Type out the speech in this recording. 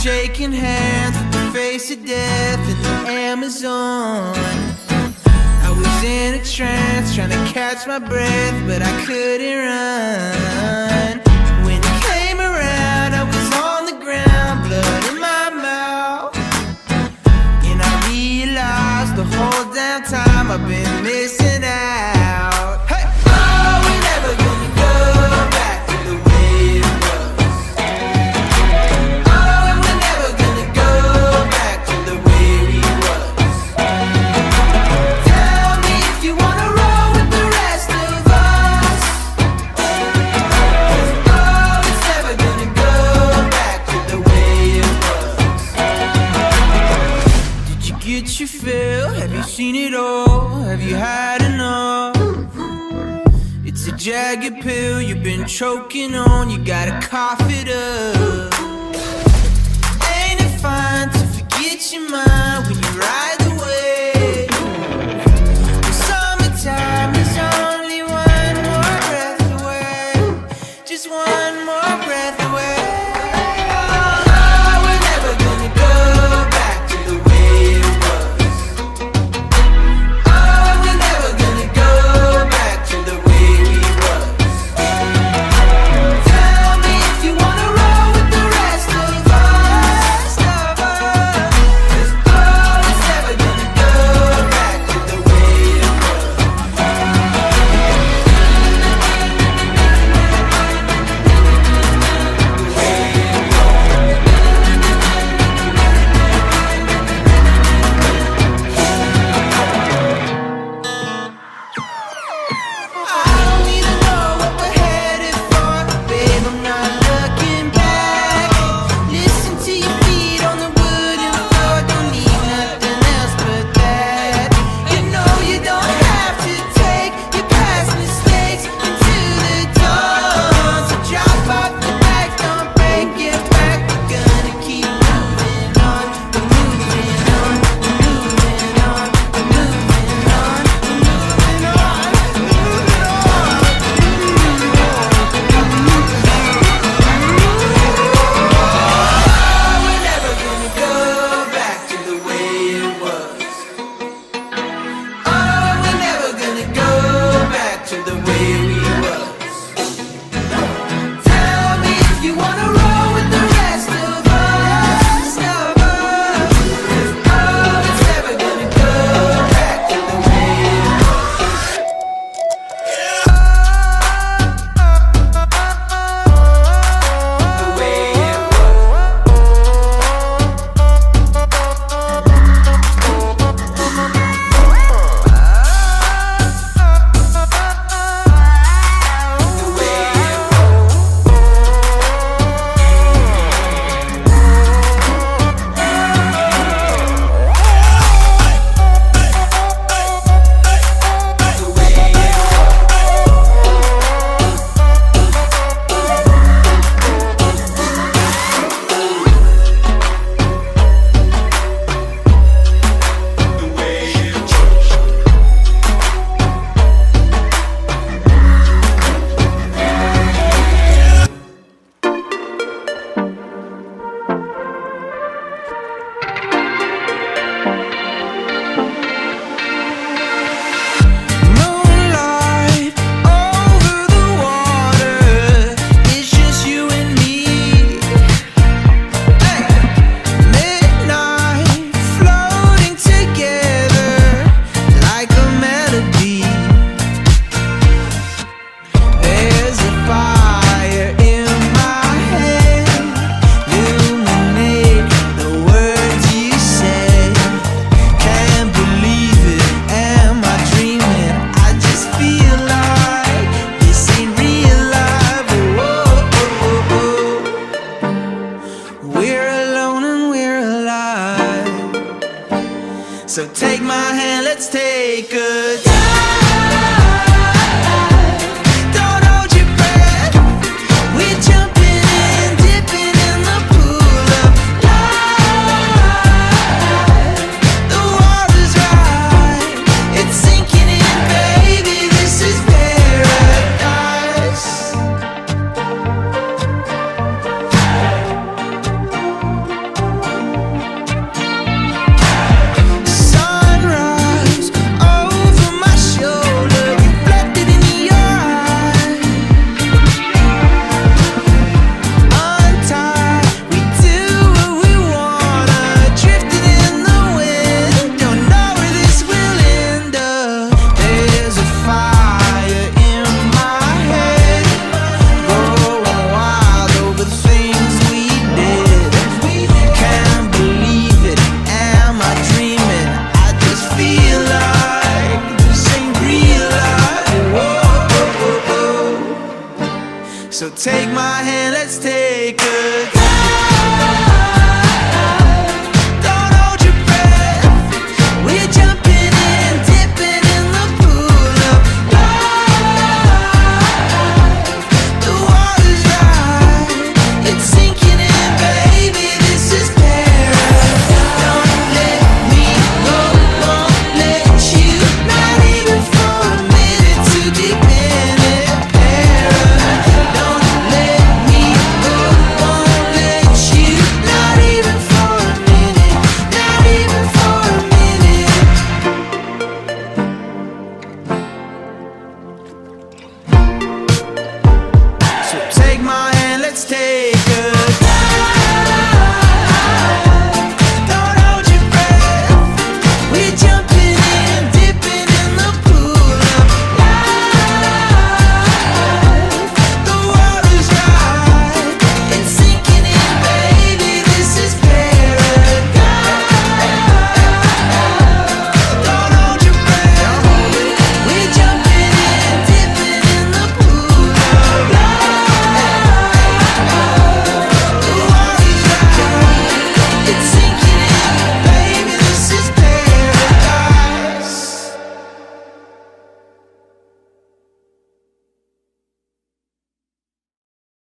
shaking hands with the face of death in the Amazon. I was in a trance trying to catch my breath, but I couldn't run. When it came around, I was on the ground, blood in my mouth. And I realized the whole damn time I've been missing out. Hey! Oh, we're never gonna go back to the way it was. Oh, and we're never gonna go back to the way we was. Tell me if you wanna roll with the rest of us. Oh, it's never gonna go back to the way it was. Did you get your fill? Have you seen it all? Have you had enough? It's a jagged pill you've been choking on. You gotta cough it up. Ain't it fun to forget your mind when you ride the wave? Summertime is only one more breath away. Just one more breath away. Oh, we're never gonna go back to the way it was. Oh, we're never gonna go back to the way we was. Tell me if you wanna roll with the rest of us. 'Cause oh, it's never gonna go back to the way it was. I don't need to know what we're headed for, babe, I'm not looking back. Listen to your feet on the wooden floor, don't need nothing else but that. You know you don't have to take your past mistakes into the dawn. So drop off the back, don't break your back. We're gonna keep moving on, we're moving on, we're moving on, we're moving on, we're moving on, we're moving on. We're never gonna go back to the way it was. Oh, we're never gonna go back to the way we was. Tell me if you wanna roll with the rest of us. Oh, it's never gonna go back to the way it was. The way it was. The way it was. The way it was. The way it was. Moonlight over the water, it's just you and me. Hey, midnight floating together like a melody. There's a fire in my head, illuminate the words you said. Can't believe it, am I dreaming? I just feel like this ain't real life. We're alone and we're alive. So take my hand, let's take a dive. Don't hold your breath. We're jumping in, dipping in the pool of life. The water's right, it's sinking in, baby. This is paradise. So take my hand, let's take a dive. Don't hold your breath. We're jumping in, dipping in the pool of life. The water's right, it's sinking in, baby. This is paradise. Don't let me go, won't let you. Not even for a minute, too deep in it. Paradise. Don't let me go, won't let you. Not even for a minute, not even for a minute. So take my hand, let's take